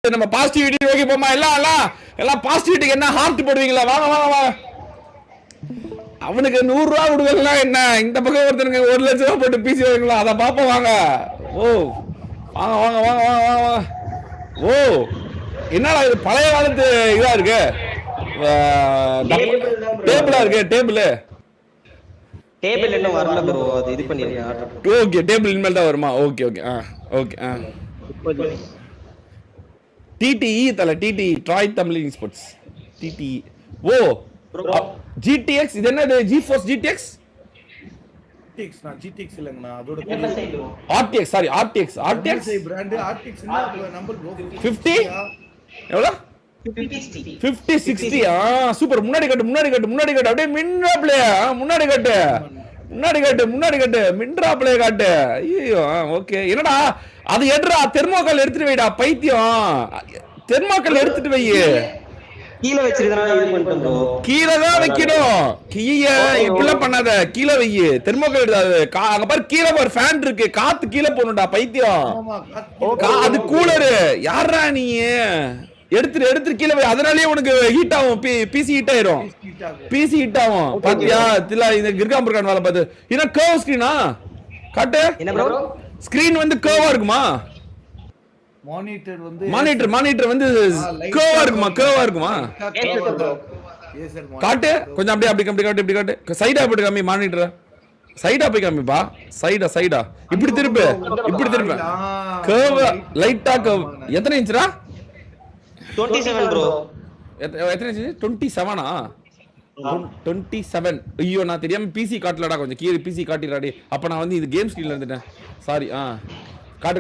நம்ம பாசிட்டிவிட்டி நோக்கி போமா. எல்லாம் எல்லாம் எல்லாம் பாசிட்டிவிட்டிக்கு என்ன ஹார்ட் போடுவீங்களா? வாங்க வாங்க வாங்க. அவனுக்கு 100 ரூபா கொடுக்கலன்னா என்ன, இந்த பக்கம் ஒருத்தனுக்கு 1 லட்சம் ரூபா போட்டு பிசி வைங்களா, அதை பார்ப்போம். வாங்க. ஓ வாங்க வாங்க வாங்க வாங்க வாங்க வாங்க. ஓ என்னடா இது பழைய காலத்து இதா இருக்கு, டேபிளா இருக்கு. டேபிள் என்ன வரல ப்ரோ, அது இது பண்ணிருக்கேன். ஓகே டேபிள் இனிமேல் தான் வருமா? Okay okay okay. டிடிஇ தல, TDE Troy Tamil sports TDE. Oh GTX, இது என்னது? ஜிஃபோர்ஸ் ஜிடிஎக்ஸ் GTX இல்லங்கண்ணா, அதோட RTX, sorry RTX brand. RTX number bro 50 எவ்வளவு? 50 60. சூப்பர். முன்னாடி கட்டு அப்படியே மின்றாப்ளே. முன்னாடி கட்டு மின்றாப்ளே காட்டு. ஐயோ ஓகே. என்னடா அது எடுறா, தெர்மோகால் எடுத்துட்டு வைடா பைத்தியம். தெர்மோகால் எடுத்துட்டு வை. கீழே வச்சிருக்கனால இது பண்ணிட்டேன் ப்ரோ. கீழே தான் வைக்கணும். கீழே இப்படி பண்ணாத, கீழே வை. தெர்மோகால் எடுத்தாது. அங்க பாரு கீழே ஒரு ஃபேன் இருக்கு, காத்து கீழே போணும்டா பைத்தியம். அது கூலரு. யாரா நீ? எடுத்துட்டு கீழே வை. அதனாலயே உனக்கு ஹீட் ஆகும், பிசி ஹீட் ஆயிரும். பிசி ஹீட் ஆகும் பாத்தியா? திலா இந்த கிர்காம் புர்கான் வேலை பார்த்து. என்ன கர்வ் ஸ்கிரீனா காட்டு? என்ன ப்ரோ ஸ்கிரீன் வந்து கர்வா இருக்குமா? மானிட்டர் வந்து கர்வா இருக்குமா? காட்டு கொஞ்சம் அப்படியே அப்படி காட்டு. சைடா போட்டு காமி மானிட்டர். சைடா போய் காமிப்பா. சைடா இப்படி திருப்பு. கர்வ் லைட்டா கர்வ். எத்தனை இன்ச்ரா? 27 ப்ரோ. எத்தனை இன்ச்? 27ஆ? 27. ஐயோ நான் தெரியாம பிசி காட்டலடா. கொஞ்சம் கீழே பிசி காட்டிடாடி. அப்ப நான் வந்து இது கேம் ஸ்கிரீன்ல இருந்துட்டேன். சாரி. காட்டு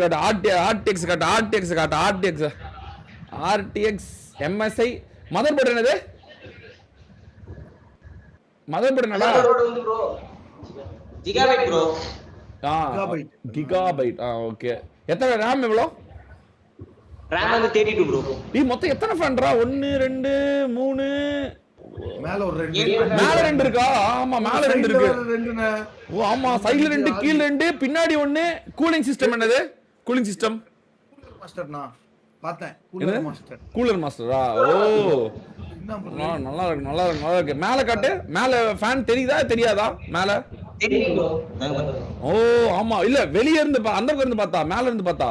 RTX காட்டு. RTX MSI. மதர் போர்டு என்னது? மதர் போர்டு என்னடா? Gigabyte bro. கிகாபைட். ஓகே. எத்தனை RAM எவ்வளோ? RAM வந்து 32 ப்ரோ. மொத்தம் எத்தனை ஃபேன்டா? 1 2 3 மேல ஒரு 2. மேல 2 இருக்கா? ஆமா மேல 2 இருக்கு. 2ண்ணே. ஓ ஆமா, சைடுல 2, கீழ 2, பின்னாடி 1. கூலிங் சிஸ்டம் என்னது? கூலிங் சிஸ்டம் மாஸ்டர்னா பார்த்தேன். கூலர் மாஸ்டரா? ஓ நல்லா இருக்கு. மேல காட்டு. மேல ஃபேன் தெரியுதா தெரியாதா? மேல ஓ ஆமா. இல்ல வெளிய இருந்து அந்த பக்கம் இருந்து பார்த்தா, மேல இருந்து பார்த்தா,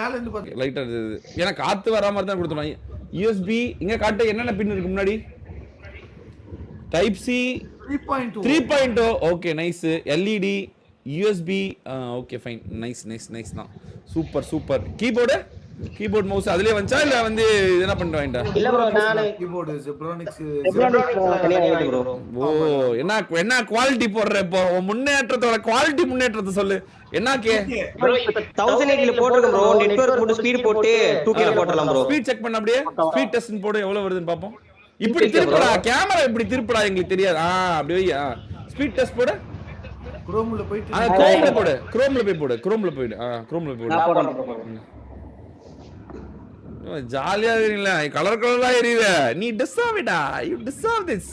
மேல இருந்து பார்த்தா லைட்டா இருந்தது. எனக்கு காத்து வர மாதிரி தான் கொடுத்தோம். USB இங்க காட்டு. என்னென்ன பின் இருக்கு முன்னாடி? Type C 3.0. Okay nice. LED USB. Okay fine. Nice தான். சூப்பர். கீபோர்ட் மவுஸ் அதுலயே வந்துச்சா இல்ல வந்து என்ன பண்ணிட்டு வாங்கிட்டா? இல்ல ப்ரோ, நான் கீபோர்ட் ஜெப்ரானிக்ஸ் தனியா வாங்கிட்டேன் ப்ரோ. ஓ என்ன குவாலிட்டி போடுற? இப்போ முன்னேற்றத்தோட குவாலிட்டி முன்னேற்றத்தை சொல்லு. என்ன கே ப்ரோ 1080 ல போட்டுருக்கேன் ப்ரோ. நெட்வொர்க் போட்டு ஸ்பீட் போட்டு 2K ல போடலாம் ப்ரோ. ஸ்பீட் செக் பண்ண அப்படியே. ஸ்பீட் டெஸ்ட் போடு எவ்வளவு வருதுன்னு பாப்போம். இப்படி திருப்புடா கேமரா, இப்படி திருப்புடா. எங்களுக்கு தெரியாது. அப்படி வை. ஸ்பீட் டெஸ்ட் போடு. குரோம்ல போயிடு. குரோம்ல போடு. ஜாலியா இருக்கீங்களா? கலரா எரியுத. நீ deserve it. You deserve this.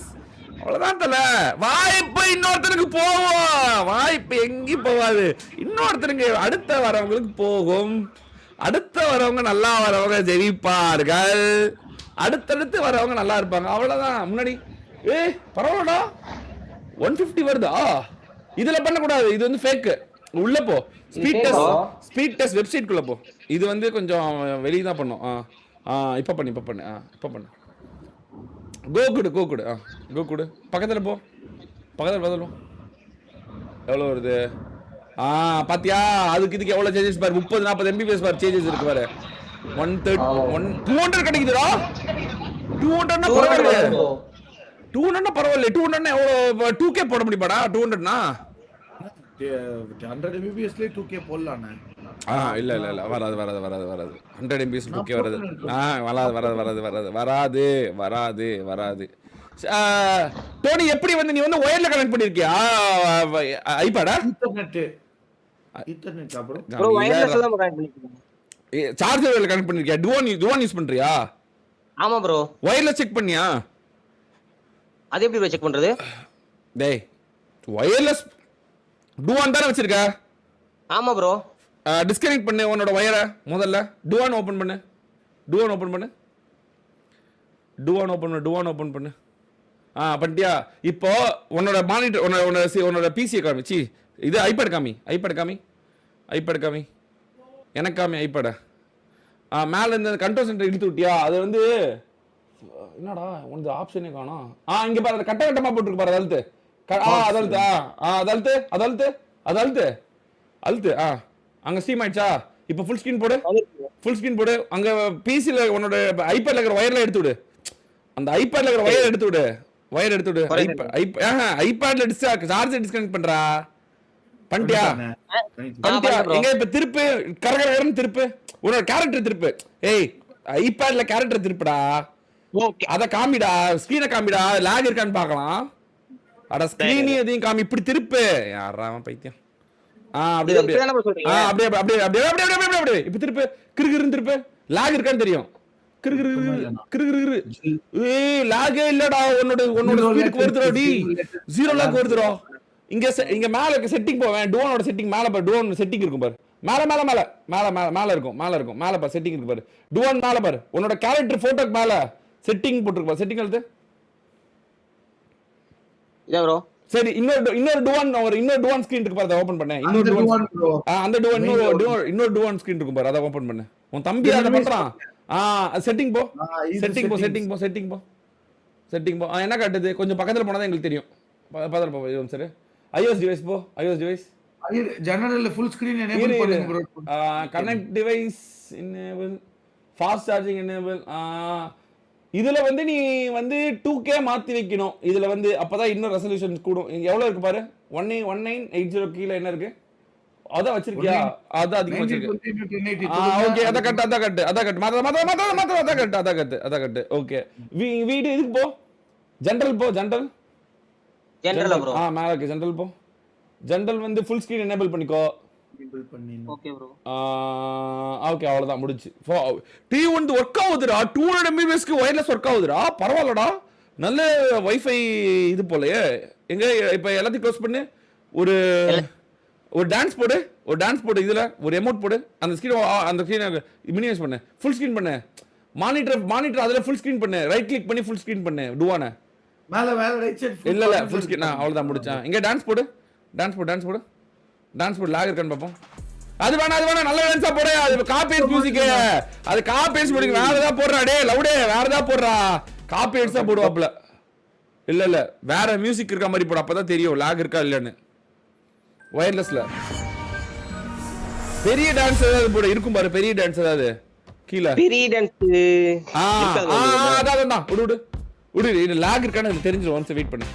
அவ்வளவுதான் தல. வாய்ப்பு இன்னொருத்தனுக்கு போகும். வாய்ப்பு எங்கேயும் போகாது. இன்னொருத்தனுக்கு அடுத்த வரவங்களுக்கு போகும். அடுத்த வரவங்க நல்லா வரவங்க ஜெயிப்பார்கள். அடுத்தடுத்து வரவங்க நல்லா இருப்பாங்க. அவ்வளவுதான். முன்னாடி பரவாயில்லடா 150 வருதா? இதுல பண்ணக்கூடாது. இது வந்து ஃபேக். உள்ள போ. ஸ்பீட் டெஸ்ட் வெப்சைட் குள்ள போ. இது வந்து கொஞ்சம் வெளிய தான் பண்ணும். இப்ப பண்ணு. கோ குடு. பக்கத்துல போ. எவ்வளவு வருது? பாத்தியா? அதுக்கு எவ்வளவு சேஞ்சஸ் பாரு. 30-40 MBPS பாரு சேஞ்சஸ் இருக்கு பாரு. 200 கிடைக்குதுடா. 200னா பரவாயில்லை. 200னா எவ்வளவு? 2K போட முடியுமாடா? 200னா 100 MBPS ல 2K போடலாம்ண்ணே. இல்ல வராது. 100 MBPS 2K வராது. வராது. டோனி எப்படி வந்து நீ வந்து ஒயர்ல கனெக்ட் பண்ணிருக்கியா? ஐபாடா? Ethernet bro. ப்ரோ வயர்லெஸ்ல தான் கனெக்ட் பண்ணிருக்கேன். சார்ஜர்ல கனெக்ட் பண்ணிருக்கியா? டுவான் யூஸ் பண்றியா? ஆமா ப்ரோ. ஒயர்லெஸ் செக் பண்ணியா? அது எப்படி செக் பண்றது? டேய் ஒயர்லெஸ் டுவான் தான வச்சிருக்க? ஆமா ப்ரோ. டிஸ்கனெக்ட் பண்ணு உன்னோட வயரை முதல்ல. டுவான் ஓபன் பண்ணு. டுவான் ஓபன் பண்ணு. டுவான் ஓபன் பண்ணு. பண்ணிட்டியா? இப்போ உன்னோட மானிட்டர் உன்னோட பிசியை காமிச்சி இது ஐபேட் காமி. எனக்கு காமி ஐபேட. மேல இந்த கண்ட்ரோல் சென்டர் இழுத்து விட்டியா? அது வந்து என்னடா உனது ஆப்ஷனே காணோம். இங்க பாரு, அந்த கட்டமா போட்டுருக்கு பாரு. அழுத்து. அங்க ஸ்ட்ரீம் ஆயிடுச்சா? இப்போ ஃபுல் ஸ்கிரீன் போடு. அங்க பிசில உன்னோட ஐபேட்ல இருக்கிற வயர்ல எடுத்து விடு. அந்த ஐபேட்ல இருக்கிற வயர் எடுத்து விடு. ஐபேட்ல சார்ஜ் டிஸ்கனெக்ட் பண்றா. பண்ணிட்டியா? எங்க இப்ப திருப்பு, கரகரன்னு திருப்பு. உன்னோட கேரக்டர் திருப்பு. ஏய், ஐபேட்ல கேரக்டர் திருப்புடா. அத காமிடா, ஸ்கிரீனை காமிடா, லாக் இருக்கான்னு பார்க்கலாம். அட ஸ்கிரீன் எதையும் காமி, இப்படி திருப்பு. யாரா அவன் பைத்தியம். அப்படியே இப்ப திருப்பு. கிறுகிறுன்னு திருப்பு. லாக் இருக்கான்னு தெரியும். கிறுகிறு. ஏய், லாகே இல்லடா. உன்னோட ஸ்பீடுக்கு வருதுடா. 0 லாக் வருதுடா. இங்க மேல செட்டிங் போவேன். டுவானோட செட்டிங் மேல பாரு. டுவான் செட்டிங் இருக்கும் பாரு. மேல இருக்கும். மேல பாரு, செட்டிங் இருக்கு பாரு. டுவான் மேல பாரு. உன்னோட கேரக்டர் போட்டோக்கு மேல செட்டிங் போட்டுருக்கு பாரு. செட்டிங் எழுது. இல்ல ப்ரோ. சரி, இன்னொரு டுவான் ஸ்கிரீன் இருக்கு பாரு. அத ஓபன் பண்ணு. இன்னொரு டுவான் ஸ்கிரீன் இருக்கு பாரு. அத ஓபன் பண்ணு. உன் தம்பி அத பண்றான். செட்டிங் போ. என்ன காட்டுது? கொஞ்சம் பக்கத்துல போனா தான் எங்களுக்கு தெரியும். பக்கத்துல போ. சரி, iOS டிவைஸ் போ. ஜெனரல்ல ஃபுல் ஸ்கிரீன் எனேபிள் பண்ணுங்க bro. Connect device enable, fast charging enable. இதுல வந்து நீ வந்து 2K மாத்தி வைக்கணும். இதுல வந்து அப்பதான் இன்னும் ரெசல்யூஷன் கூடும். எவ்வளவு இருக்கு பாரு. 1980 கீழ என்ன இருக்கு? அத வச்சிருக்கியா? அத அதிகமா வச்சிருக்க. ஓகே, அத கட்டு. மத்த. ஓகே, வீடு இதுக்கு போ. ஜெனரல் போ. General bro. மேல இருக்கு. ஜெனரல் போ. ஜெனரல் வந்து ஃபுல் ஸ்கிரீன் எனேபிள் பண்ணிக்கோ. Okay bro. ஓகே, அவ்வளவுதான், முடிஞ்சு. டிவி வந்து ஒர்க் ஆகுதுடா. 200 mbps க்கு வயர்லெஸ் ஒர்க் ஆகுதுடா. பரவாயில்லடா. நல்ல வைஃபை இது போலயே. எங்க இப்ப எல்லாத்தையும் க்ளோஸ் பண்ணு. ஒரு டான்ஸ் போடு. இதுல ஒரு எமோட் போடு. அந்த ஸ்கிரீனை மினிமைஸ் பண்ணு. ஃபுல் ஸ்கிரீன் பண்ணு. மானிட்டர் அதுல ஃபுல் ஸ்கிரீன் பண்ணு. ரைட் கிளிக் பண்ணி ஃபுல் ஸ்கிரீன் பண்ணு. டுவான மேல ரைட் சைடு இல்ல ஃபுல் ஸ்கிரீன். அவ்வளவுதான், முடிச்சேன். இங்க டான்ஸ் போடு. லாக் இருக்கான்னு பாப்போம். அது வேணாம். நல்ல டான்ஸா போடு. அது காப்பிரைட் மியூசிக். அது காப்பிரைட் மியூசிக். வேற ஏதாவது போடுறா. டேய் லவுடே, வேற ஏதாவது போடுறா. காப்பிரைட்ஸா போடுவாப்ல. இல்ல வேற மியூசிக் இருக்க மாதிரி போடு. அப்பதான் தெரியும் லாக் இருக்கா இல்லன்னு. வயர்லெஸ்ல பெரிய டான்ஸ் ஏதாவது போடு. இருக்கும் பாரு, பெரிய டான்ஸ் ஏதாவது கீழ. பெரிய டான்ஸ். அதான். விடு. இது லாக் இருக்கான்னு எனக்கு தெரிஞ்சிடும். ஒன்ஸ் வெயிட் பண்ணு.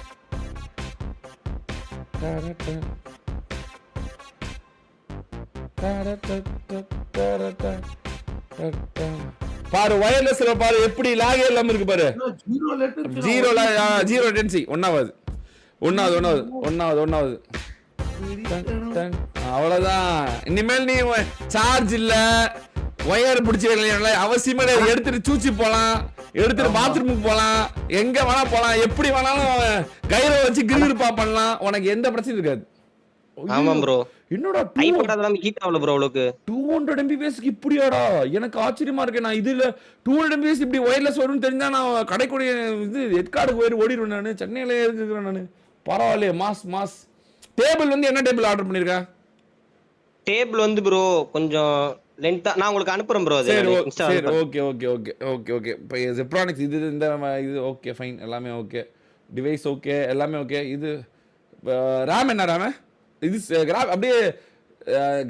பாரு, வயர்லெஸ்ல பாரு எப்படி லாக் இல்லாம இருக்கு பாரு. 0 லேட்டன்சி. ஒன்னாவது. அவ்வளவுதான். இனிமேல் நீ சார்ஜ் இல்ல, ஒயர் பிடிச்சி அவசியமா எடுத்துட்டு சூச்சி போலாம், எடுத்துட்டு பாத்ரூமுக்கு போலாம், எங்க வேணா போலாம், எப்படி வேணாலும் கையில வச்சு கிரிப்பா பண்ணலாம். உனக்கு எந்த பிரச்சனையும் இருக்காது. ஆமா ப்ரோ. என்னடா ஐபோட் அதெல்லாம் ஹீட் ஆவல ப்ரோ உங்களுக்கு. 200 mbps க்கு இப்படியாடா? எனக்கு ஆச்சரியமா இருக்கு. நான் இதுல 200 mbps இப்படி வயர்லெஸ் வரும்னு தெரிஞ்சா நான் கடைக்குடிய இது எட்காடுக்கு ஓடிடுவேன். நானு சென்னையில இருக்கிறேன். நானு பரவாயில்லையே. மாஸ். டேபிள் வந்து என்ன டேபிள் ஆர்டர் பண்ணிருக்க? டேபிள் வந்து ப்ரோ கொஞ்சம் லென்த்தா நான் உங்களுக்கு அனுப்புறேன் ப்ரோ. அது சரி. ஓகே. இப்போ ஜெப்ரானிக்ஸ் இந்த இது ஓகே, ஃபைன். எல்லாமே ஓகே. டிவைஸ் ஓகே, எல்லாமே ஓகே. இது RAM என்ன RAM? இது அப்படியே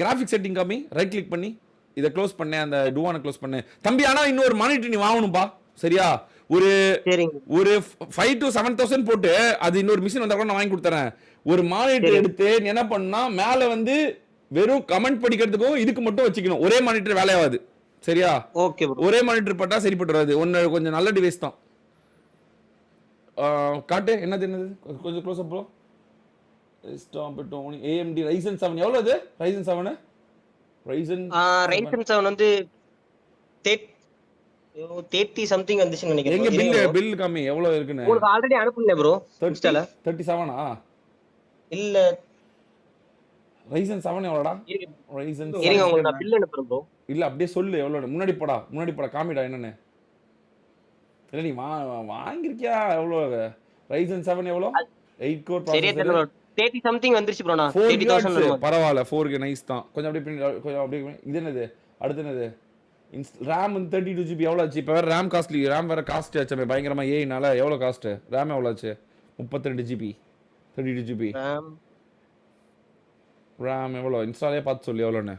கிராஃபிக் செட்டிங் காமி. ரைட் கிளிக் பண்ணி இதை க்ளோஸ் பண்ணு. அந்த டுவானை க்ளோஸ் பண்ணு தம்பி. ஆனா இன்னொரு மானிட்டர் நீ வாங்கணும்பா. சரியா? ஒரு 5 to 7,000 போட்டு அது இன்னொரு மிஷின் வந்தா கூட நான் வாங்கி கொடுத்துறேன். ஒரு மானிட்டர் எடுத்து நீ என்ன பண்ணா, மேல வந்து வெறும் கமெண்ட் படிக்கிறதுக்கும் இதுக்கு மட்டும் வச்சுக்கணும். ஒரே மானிட்டர் வேலையாவாது. சரியா? Okay bro. ஒரே மானிட்டர் பட்டா சரிப்பட்டு வராது. ஒன்னு கொஞ்சம் நல்ல டிவைஸ் தான். காட்டு. என்னது கொஞ்சம் close up bro. AMD Ryzen 7 எவ்வளவு அது? Ryzen 7 வந்து 30 சம்திங் வந்துச்சுன்னு நினைக்கிறேன். எங்க பில் கம்மி எவ்வளவு இருக்குன்னு உங்களுக்கு ஆல்ரெடி அனுப்புனேன் ப்ரோ. இன்ஸ்டால 37 இல்ல Ryzen 7 எவ்வளோடா? Ryzen இருங்க உங்களுக்கு நான் பில் அனுப்புறேன் ப்ரோ. இல்ல அப்படியே சொல்லு எவ்வளோ. முன்னாடி போடா காமிடா என்னன்னு. இல்ல நீ வாங்கிருக்கியா எவ்வளோ? Ryzen 7 எவ்வளோ? 8 கோர் சரியா தெரியல ப்ராசஸர். ப்ரோ. 30 சம்திங் வந்துருச்சு ப்ரோ. நான் 4 30,000 கிகாட்ஸ் பரவாயில்ல. 4K நைஸ் தான். கொஞ்சம் அப்படியே இது என்னது? அடுத்து என்னது? RAM வந்து 32 GB எவ்வளோ ஆச்சு? இப்போ வேற RAM காஸ்ட்லி. RAM வேற காஸ்ட் ஆச்சு பயங்கரமா ஏஐனால. எவ்வளோ காஸ்ட்? RAM எவ்வளோ ஆச்சு? 32 GB 32 GB RAM எவ்வளோ? இன்ஸ்டாலே பார்த்து சொல்லு எவ்வளோன்னு.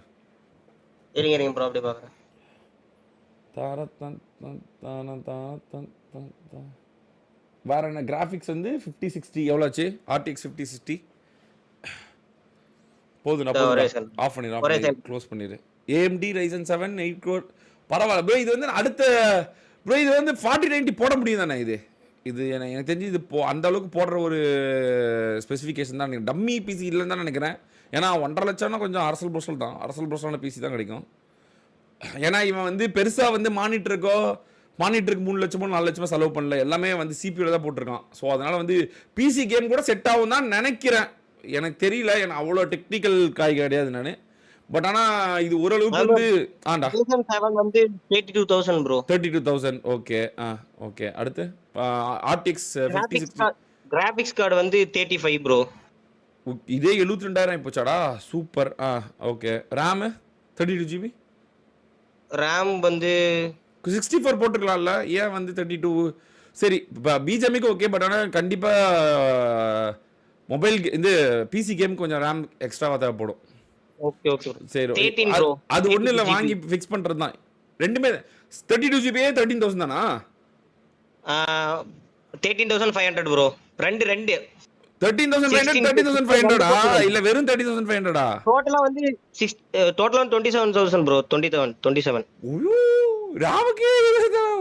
இருங்க ப்ரோ அப்படியே பார்க்குறேன். வேற என்ன கிராஃபிக்ஸ் வந்து 5060 எவ்வளோ ஆச்சு? RTX 5060 போதும். நான் ஆஃப் பண்ணிடு க்ளோஸ் பண்ணிடு. AMD Ryzen 7 8 கோர் பரவாயில்ல ப்ரோ. இது வந்து அடுத்த ப்ரோ இது வந்து 4090 போட முடியும் தானே? இது எனக்கு தெரிஞ்சு இது அந்த அளவுக்கு போடுற ஒரு ஸ்பெசிஃபிகேஷன் தான். டம்மி பிசி இல்லைன்னு தான் நினைக்கிறேன். ஏன்னா 1.5 லட்சம்னா கொஞ்சம் அரசல் புரசலான பிசி தான் கிடைக்கும். ஏன்னா இவன் வந்து பெருசாக வந்து மானிட்டருக்கு 3 லட்சமோ 4 லட்சமோ செலவு பண்ணல. எல்லாமே வந்து சிபியூல தான் போட்டிருக்கான். ஸோ அதனால வந்து பிசி கேம் கூட செட் ஆகும் தான் நினைக்கிறேன். எனக்கு தெரியல, எனக்கு அவ்வளோ டெக்னிக்கல் காய் கிடையாது நான். பட் ஆனால் இது ஓரளவுக்கு வந்து ஆண்டா Ryzen 7 வந்து 32,000 ப்ரோ. 32,000 ஓகே. ஓகே அடுத்து RTX 5060 கிராபிக்ஸ் கார்டு வந்து 35 ப்ரோ. இதே 72,000 போச்சாடா. Super. Okay. RAM 32 GB. RAM வந்து 64 போட்டுக்கலாம்ல. ஏன் வந்து 32? சரி இப்போ பிஜிஎம்க்கு ஓகே. பட் ஆனால் கண்டிப்பாக மொபைல் இந்த பிசி கேம் கொஞ்சம் RAM எக்ஸ்ட்ராவாக தேவைப்படும். ஓகே சரி 18 ப்ரோ. அது ஒன்றும் இல்லை, வாங்கி ஃபிக்ஸ் பண்ணுறது தான். ரெண்டுமே 32 GB 13,000 தானா? 13,500 ப்ரோ. ரெண்டு 13,500 13,500 இல்ல வெறும் 30,500 டோட்டலா வந்து 27,000 ப்ரோ. 27 ராமுக்கே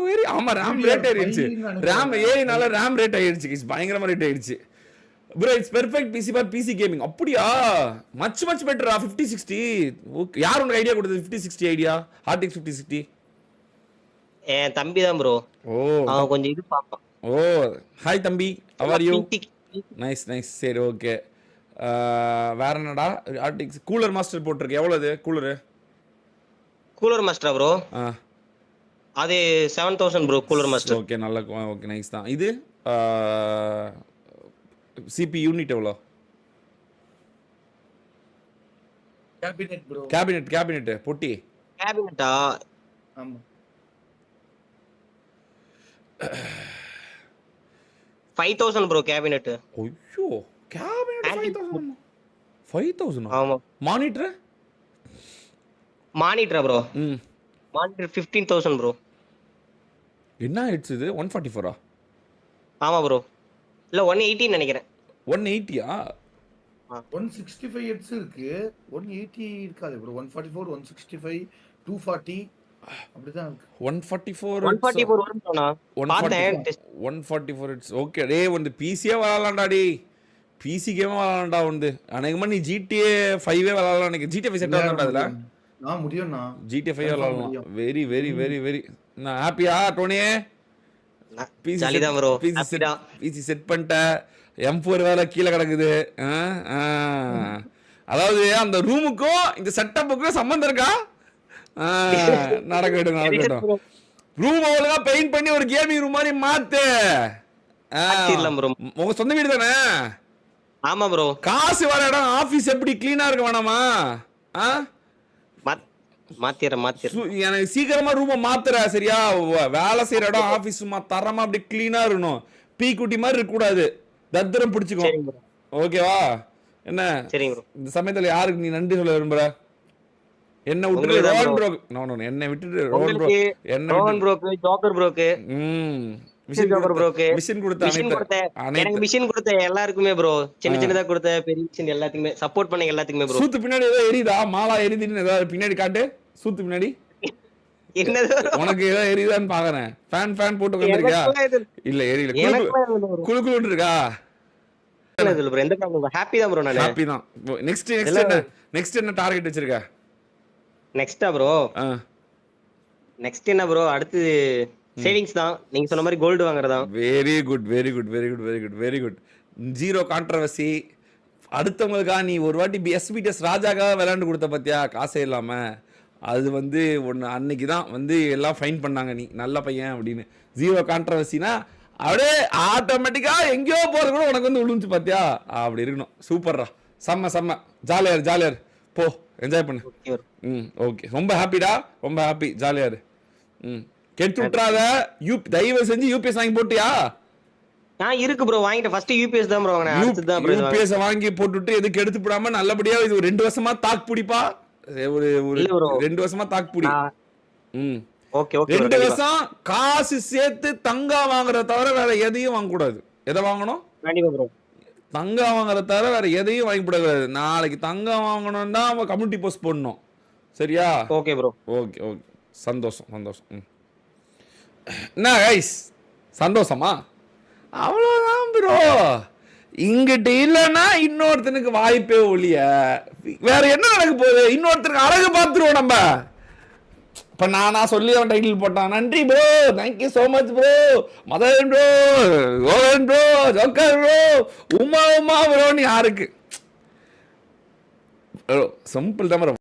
வெரி. ஆமா RAM ரேட் ஆயிருச்சு. RAM ஏனால RAM ரேட் ஆயிருச்சு. பயங்கரமா ரேட் ஆயிருச்சு bro. It's perfect PC for PC gaming. அப்படியா? மச் பெட்டரா 5060. ஓகே. யார் உனக்கு ஐடியா கொடுத்தது 5060 ஐடியா? RTX 5060 என் தம்பி தான் ப்ரோ. அவன் கொஞ்சம் இது பாப்பான். ஓ ஹாய் தம்பி, how are you? நைஸ். சரி ஓகே. வேற என்னடா? RTX கூலர் மாஸ்டர் போட்டிருக்கு. எவ்வளவு கூலர் மாஸ்டர் ப்ரோ? அது 7,000 ப்ரோ கூலர் மாஸ்டர். ஓகே நல்ல ஓகே நைஸ் தான். இது சிபி யூனிட் எவ்வளோ? Cabinet bro. கேபினெட் பொட்டி கேபினெட்டா? ஆமா 5,000 ப்ரோ கேபினெட். ஐயோ கேபினெட் 5,000. ஆமா. மானிட்டரா ப்ரோ? Monitor 15,000 bro. என்ன ஹெட்ஸ் இது? 144 ஆமா ப்ரோ. இல்ல 180 நினைக்கிறேன். 180 165 ஹெட்ஸ் இருக்கு. 180 இருக்காது ப்ரோ. 144 165 240 அப்படிதான் இருக்கு. 144 வரும்னா பார்த்தேன். 144 ஹெட்ஸ் ஓகே. டேய் வந்து பிசியே விளையாடலாம்டா. டேய் பிசி கேம் விளையாடலாம்டா. வந்து அநேகமா நீ GTA 5 விளையாடலாம். எனக்கு GTA 5 செட் ஆகும்டா. அதுல நான் முடியும்னா GTA 5 விளையாடலாம். Very very very very. நான் ஹாப்பியா டோனி? ஜாலிதான் ப்ரோ. பிசி செட் பண்ணிட்ட. M4 வேற கீழே கிடக்குது. அதாவது அந்த ரூமுக்கும் இந்த செட்டப்புக்கும் சம்பந்தம் இருக்கா? நடக்கட்டும். ரூம் அவ்வளவுதா பெயிண்ட் பண்ணி ஒரு கேமிங் ரூம் மாதிரி மாத்து. உங்க சொந்த வீடு தானே? ஆமா ப்ரோ. காசு வர இடம் ஆபீஸ் எப்படி கிளீனா இருக்க வேணாமா? மாத்திரேன். எனக்கு சீக்கிரமா ரூம மாத்துற சரியா? வேலை செய்யற இடம் ஆபீஸ் சும்மா தரமா அப்படி கிளீனா இருக்கணும். பீ குட்டி மாதிரி இருக்க கூடாது. தத்திரம் பிடிச்சுக்கோ. ஓகேவா? என்ன இந்த சமயத்துல யாருக்கு நீ நன்றி சொல்ல விரும்புற? என்ன விட்டுட்டு ரோஹன் ப்ரோ. நோ என்ன விட்டுட்டு ரோஹன் ப்ரோ. ரோஹன் ப்ரோக்கு ஜோக்கர் ப்ரோக்கு மிஷன் கொடுத்த எனக்கு மிஷன் கொடுத்த எல்லாருக்குமே ப்ரோ. சின்னதா கொடுத்த பெரிய மிஷன் எல்லாத்துக்குமே சப்போர்ட் பண்ண எல்லாத்துக்குமே ப்ரோ. சூத்து பின்னாடி ஏதோ எரியுதா? மாலா எரியுதுன்னு ஏதாவது பின்னாடி காட்டு. சூத்து பின்னாடி என்னது? உனக்கு ஏதோ எரியுதான்னு பாக்குறேன். ஃபேன் போட்டு வந்திருக்கியா? இல்ல எரியல. குளு இருக்கா? எந்த ப்ராப்ளம்? ஹாப்பி தான் ப்ரோ. நான் ஹாப்பி தான். நெக்ஸ்ட் என்ன டார்கெட் வச்சிருக்க? நெக்ஸ்டா ப்ரோ? நெக்ஸ்ட் என்ன ப்ரோ? அடுத்து சேவிங்ஸ் தான். நீங்க சொன்ன மாதிரி கோல்டு வாங்குறதா. Very good. Zero controversy. அடுத்தவங்களுக்காக நீ ஒரு வாட்டி எஸ்பிடிஎஸ் ராஜாக்காக விளையாண்டு கொடுத்த பார்த்தியா காசே இல்லாம, அது வந்து ஒன்று அன்னைக்கு தான் வந்து எல்லாம் ஃபைன் பண்ணாங்க, நீ நல்ல பையன் அப்படின்னு. 0 கான்ட்ரவர்சினா அப்படியே ஆட்டோமேட்டிக்கா எங்கேயோ போறது கூட உனக்கு வந்து விழுந்துச்சு பார்த்தியா, அப்படி இருக்கணும். சூப்பர்ரா, செம்ம செம்ம, ஜாலியார் ஜாலியார், போ என்ஜாய் பண்ணு. ஓகே, ரொம்ப ஹாப்பிடா, ரொம்ப ஹாப்பி, ஜாலியாரு. கெடுத்து விட்டுறாத. தயவு செஞ்சு யூபிஎஸ் வாங்கி போட்டியா? இருக்கு ப்ரோ, வாங்கிட்டேன். ஃபர்ஸ்ட் யூபிஎஸ் தான் ப்ரோ வாங்கினேன், அடுத்து தான் ப்ரோ யூபிஎஸ் வாங்கி போட்டுட்டு எதுக்கு எடுத்து போடாம நல்லபடியா இது ஒரு 2 வருஷமா தாக்கு பிடிப்பா. ஒரு 2 வருஷமா தாக்கு பிடி. Okay okay. 2 வருஷம் காசு சேர்த்து தங்கம் வாங்குறத தவிர வேற எதையும் வாங்க கூடாது. எதை வாங்கணும்? கண்டிப்பா ப்ரோ. தங்கம் வாங்குறத தவிர வேற எதையும் வாங்கி கூடாது. நாளைக்கு தங்கம் வாங்கணும்னா நம்ம கம்யூனிட்டி போஸ்ட் பண்ணணும், சரியா? Okay bro. ஓகே ஓகே, சந்தோஷம் சந்தோஷம். என்ன கைஸ், சந்தோஷமா? அவ்வளோதான் ப்ரோ. இங்கிட்ட இல்லைன்னா இன்னொருத்தனுக்கு வாய்ப்பே ஒழிய வேற என்ன நடக்க போகுது? இன்னொருத்தருக்கு அழகு பார்த்துருவோம் நம்ம. இப்ப நானா சொல்லி அவன் டைட்டில் போட்டான். நன்றி bro, thank you so much bro, Madan bro, Kovan bro, joker bro, Uma Uma ப்ரோன்னு யாருக்கு? சிம்பிள் தான் ப்ரோ.